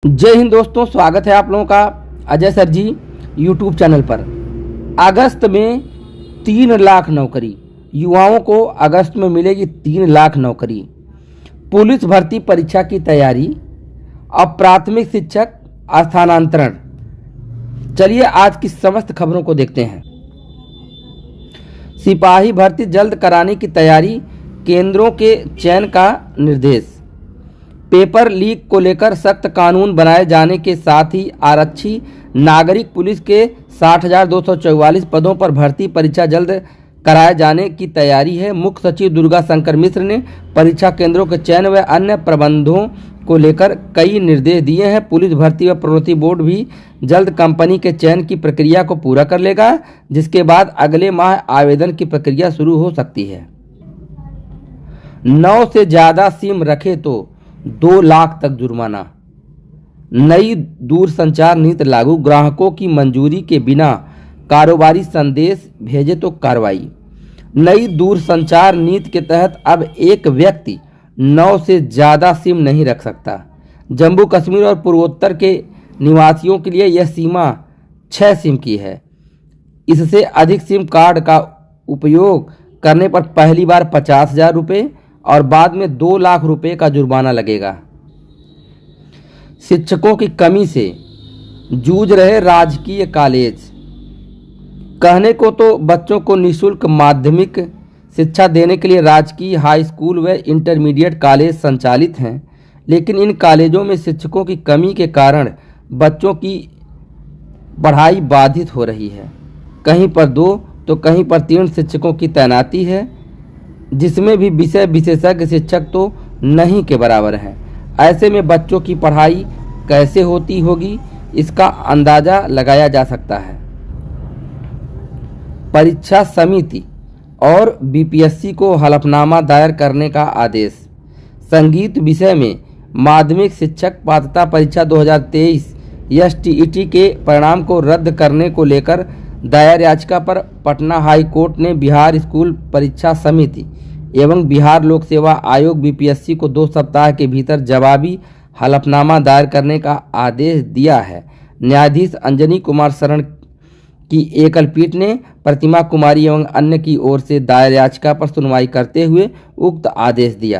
जय हिंद दोस्तों, स्वागत है आप लोगों का अजय सर जी यूट्यूब चैनल पर। अगस्त में 3 लाख नौकरी, युवाओं को अगस्त में मिलेगी 3 लाख नौकरी। पुलिस भर्ती परीक्षा की तैयारी, अब प्राथमिक शिक्षक स्थानांतरण। चलिए आज की समस्त खबरों को देखते हैं। सिपाही भर्ती जल्द कराने की तैयारी, केंद्रों के चयन का निर्देश। पेपर लीक को लेकर सख्त कानून बनाए जाने के साथ ही आरक्षी नागरिक पुलिस के 60,244 पदों पर भर्ती परीक्षा जल्द कराए जाने की तैयारी है। मुख्य सचिव दुर्गा शंकर मिश्र ने परीक्षा केंद्रों के चयन व अन्य प्रबंधों को लेकर कई निर्देश दिए हैं। पुलिस भर्ती व प्रोन्नति बोर्ड भी जल्द कंपनी के चयन की प्रक्रिया को पूरा कर लेगा, जिसके बाद अगले माह आवेदन की प्रक्रिया शुरू हो सकती है। 9 से ज़्यादा सिम रखे तो 2 लाख तक जुर्माना। नई दूरसंचार नीति लागू, ग्राहकों की मंजूरी के बिना कारोबारी संदेश भेजे तो कार्रवाई। नई दूरसंचार नीति के तहत अब एक व्यक्ति 9 से ज़्यादा सिम नहीं रख सकता। जम्मू कश्मीर और पूर्वोत्तर के निवासियों के लिए यह सीमा 6 सिम की है। इससे अधिक सिम कार्ड का उपयोग करने पर पहली बार 50,000 रुपये और बाद में 2 लाख रुपए का जुर्माना लगेगा। शिक्षकों की कमी से जूझ रहे राजकीय कॉलेज। कहने को तो बच्चों को निःशुल्क माध्यमिक शिक्षा देने के लिए राजकीय हाई स्कूल व इंटरमीडिएट कॉलेज संचालित हैं, लेकिन इन कॉलेजों में शिक्षकों की कमी के कारण बच्चों की पढ़ाई बाधित हो रही है। कहीं पर 2 तो कहीं पर 3 शिक्षकों की तैनाती है, जिसमें भी विषय विशेषज्ञ शिक्षक तो नहीं के बराबर है। ऐसे में बच्चों की पढ़ाई कैसे होती होगी, इसका अंदाजा लगाया जा सकता है। परीक्षा समिति और बीपीएससी को हलफनामा दायर करने का आदेश। संगीत विषय में माध्यमिक शिक्षक पात्रता परीक्षा 2023 एसटीईटी के परिणाम को रद्द करने को लेकर दायर याचिका पर पटना हाई कोर्ट ने बिहार स्कूल परीक्षा समिति एवं बिहार लोक सेवा आयोग बीपीएससी को 2 सप्ताह के भीतर जवाबी हलफनामा दायर करने का आदेश दिया है। न्यायाधीश अंजनी कुमार शरण की एकल पीठ ने प्रतिमा कुमारी एवं अन्य की ओर से दायर याचिका पर सुनवाई करते हुए उक्त आदेश दिया।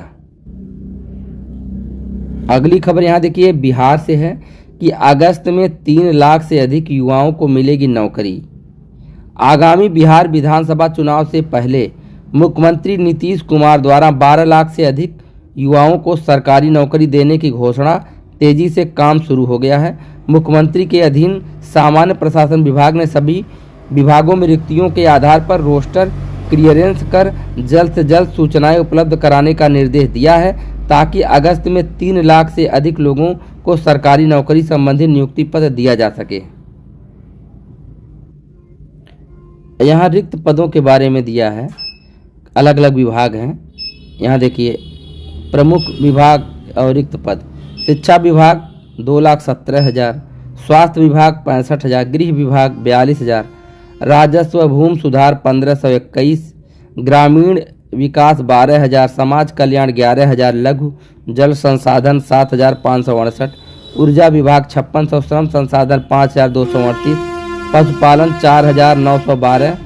अगली खबर यहाँ देखिए, बिहार से है कि अगस्त में 3 लाख से अधिक युवाओं को मिलेगी नौकरी। आगामी बिहार विधानसभा चुनाव से पहले मुख्यमंत्री नीतीश कुमार द्वारा 12 लाख से अधिक युवाओं को सरकारी नौकरी देने की घोषणा तेजी से काम शुरू हो गया है। मुख्यमंत्री के अधीन सामान्य प्रशासन विभाग ने सभी विभागों में रिक्तियों के आधार पर रोस्टर क्लियरेंस कर जल्द से जल्द सूचनाएं उपलब्ध कराने का निर्देश दिया है, ताकि अगस्त में 3 लाख से अधिक लोगों को सरकारी नौकरी संबंधी नियुक्ति पत्र दिया जा सके। यहाँ रिक्त पदों के बारे में दिया है, अलग अलग विभाग हैं। यहाँ देखिए, प्रमुख विभाग और रिक्त पद। शिक्षा विभाग 2,17,000, स्वास्थ्य विभाग 65,000, गृह विभाग 42,000, राजस्व भूमि सुधार 1,521, ग्रामीण विकास 12,000, समाज कल्याण 11,000, लघु जल संसाधन 7,568, ऊर्जा विभाग 5600, श्रम संसाधन 5,238, पशुपालन 4,912,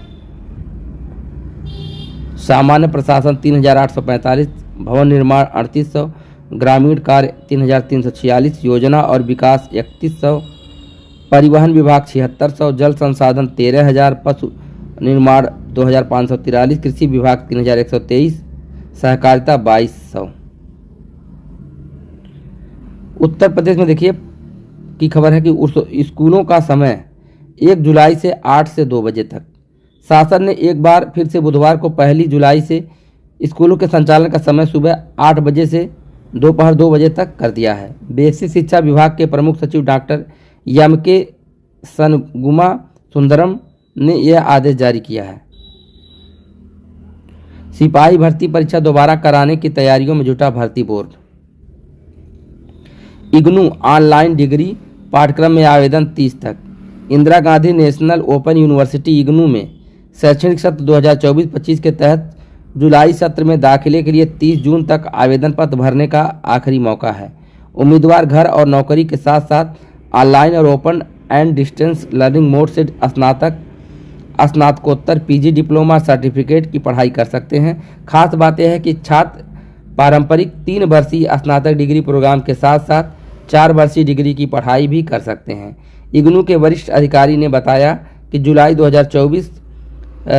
सामान्य प्रशासन 3,845, भवन निर्माण 3,800, ग्रामीण कार्य 3,346, योजना और विकास 3,100, परिवहन विभाग 7,600, जल संसाधन 13,000, पशु निर्माण 2,543, कृषि विभाग 3,123, सहकारिता 2,200। उत्तर प्रदेश में देखिए की खबर है कि स्कूलों का समय 1 जुलाई से 8 से 2 बजे तक। शासन ने एक बार फिर से बुधवार को 1 जुलाई से स्कूलों के संचालन का समय सुबह 8 बजे से दोपहर 2 बजे तक कर दिया है। बेसिक शिक्षा विभाग के प्रमुख सचिव डॉक्टर एम.के. सनगुमा सुंदरम ने यह आदेश जारी किया है। सिपाही भर्ती परीक्षा दोबारा कराने की तैयारियों में जुटा भर्ती बोर्ड। इग्नू ऑनलाइन डिग्री पाठ्यक्रम में आवेदन 30 तक। Indira Gandhi national open university IGNOU में शैक्षणिक सत्र 2024-25 के तहत जुलाई सत्र में दाखिले के लिए 30 जून तक आवेदन पत्र भरने का आखिरी मौका है। उम्मीदवार घर और नौकरी के साथ साथ ऑनलाइन और open and distance learning mode से स्नातकोत्तर पीजी डिप्लोमा सर्टिफिकेट की पढ़ाई कर सकते हैं। खास बात यह है कि छात्र पारंपरिक 3 वर्षीय स्नातक डिग्री प्रोग्राम के साथ साथ 4 वर्षीय डिग्री की पढ़ाई भी कर सकते हैं। इग्नू के वरिष्ठ अधिकारी ने बताया कि जुलाई 2024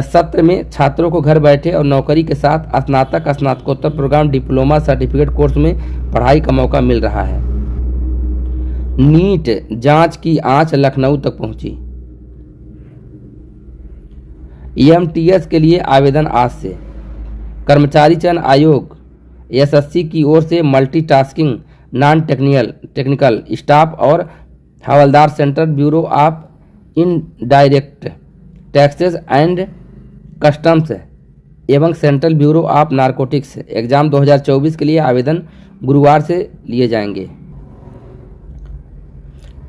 सत्र में छात्रों को घर बैठे और नौकरी के साथ स्नातक स्नातकोत्तर प्रोग्राम डिप्लोमा सर्टिफिकेट कोर्स में पढ़ाई का मौका मिल रहा है। नीट जांच की आंच लखनऊ तक पहुंची। एमटीएस के लिए आवेदन आज से। कर्मचारी चयन आयोग एसएससी की ओर से मल्टीटास्किंग नॉन टेक्निकल स्टाफ और हवलदार central bureau of indirect taxes and customs एवं central bureau of narcotics exam 2024 के लिए आवेदन गुरुवार से लिए जाएंगे।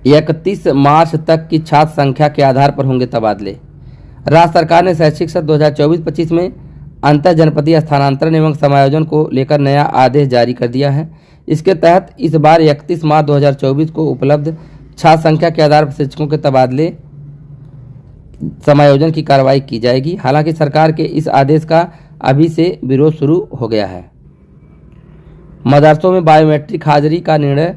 31 मार्च तक की छात्र संख्या के आधार पर होंगे तबादले। राज्य सरकार ने शैक्षिक सत्र 2024-25 में अंतर जनपदीय स्थानांतरण एवं समायोजन को लेकर नया आदेश जारी कर दिया है। इसके तहत इस बार 31 मार्च 2024 को उपलब्ध छात्र संख्या के आधार पर शिक्षकों के तबादले समायोजन की कार्रवाई की जाएगी। हालांकि सरकार के इस आदेश का अभी से विरोध शुरू हो गया है। मदरसों में बायोमेट्रिक हाजिरी का निर्णय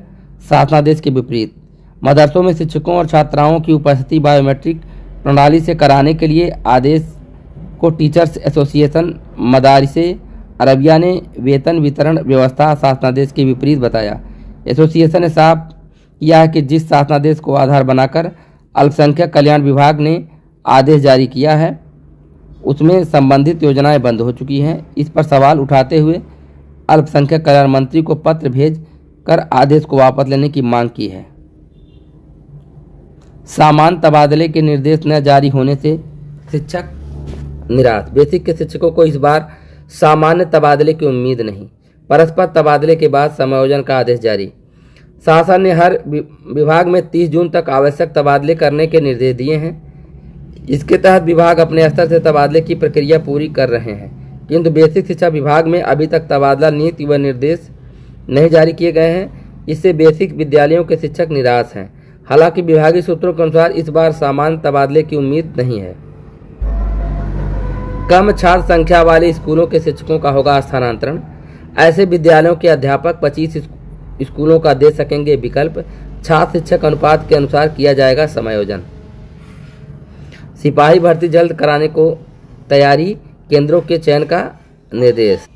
शासनादेश के विपरीत। मदरसों में शिक्षकों और छात्राओं की उपस्थिति बायोमेट्रिक प्रणाली से कराने के लिए आदेश को टीचर्स एसोसिएशन मदारिसे अरबिया ने वेतन वितरण व्यवस्था शासनादेश के विपरीत बताया। एसोसिएशन ने साफ किया है कि जिस शासनादेश को आधार बनाकर अल्पसंख्यक कल्याण विभाग ने आदेश जारी किया है उसमें संबंधित योजनाएं बंद हो चुकी हैं। इस पर सवाल उठाते हुए अल्पसंख्यक कल्याण मंत्री को पत्र भेज कर आदेश को वापस लेने की मांग की है। सामान्य तबादले के निर्देश न जारी होने से शिक्षक निराश। बेसिक के शिक्षकों को इस बार सामान्य तबादले की उम्मीद नहीं। परस्पर तबादले के बाद समायोजन का आदेश जारी। शासन ने हर विभाग में 30 जून तक आवश्यक तबादले करने के निर्देश दिए हैं। इसके तहत विभाग अपने स्तर से तबादले की प्रक्रिया पूरी कर रहे हैं, किंतु बेसिक शिक्षा विभाग में अभी तक तबादला नीति व निर्देश नहीं जारी किए गए हैं। इससे बेसिक विद्यालयों के शिक्षक निराश हैं। हालांकि विभागीय सूत्रों के अनुसार इस बार सामान्य तबादले की उम्मीद नहीं है। कम छात्र संख्या वाले स्कूलों के शिक्षकों का होगा स्थानांतरण। ऐसे विद्यालयों के अध्यापक 25 स्कूलों का दे सकेंगे विकल्प। छात्र शिक्षक अनुपात के अनुसार किया जाएगा समायोजन। सिपाही भर्ती जल्द कराने को तैयारी, केंद्रों के चयन का निर्देश।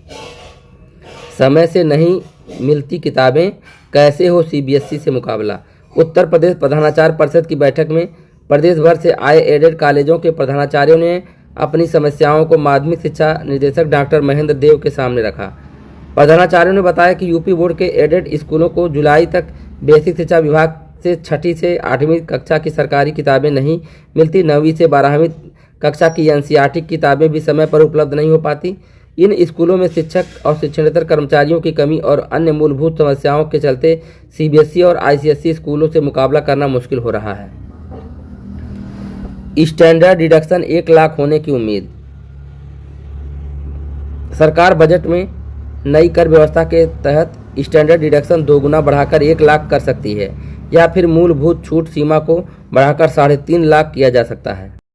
समय से नहीं मिलती किताबें, कैसे हो सीबीएसई से मुकाबला। उत्तर प्रदेश प्रधानाचार्य परिषद की बैठक में प्रदेश भर से आए एडेड कॉलेजों के प्रधानाचार्यों ने अपनी समस्याओं को माध्यमिक शिक्षा निदेशक डॉक्टर महेंद्र देव के सामने रखा। प्रधानाचार्यों ने बताया कि यूपी बोर्ड के एडेड स्कूलों को जुलाई तक बेसिक शिक्षा विभाग से 6ठी से 8वीं कक्षा की सरकारी किताबें नहीं मिलती। 9वीं से 12वीं कक्षा की एनसीईआरटी किताबें भी समय पर उपलब्ध नहीं हो पाती। इन स्कूलों में शिक्षक और शिक्षणेतर कर्मचारियों की कमी और अन्य मूलभूत समस्याओं के चलते सीबीएसई और आईसीएसई स्कूलों से मुकाबला करना मुश्किल हो रहा है। स्टैंडर्ड डिडक्शन 1 लाख होने की उम्मीद। सरकार बजट में नई कर व्यवस्था के तहत स्टैंडर्ड डिडक्शन 2 गुना बढ़ाकर 1 लाख कर सकती है या फिर मूलभूत छूट सीमा को बढ़ाकर 3.5 लाख किया जा सकता है।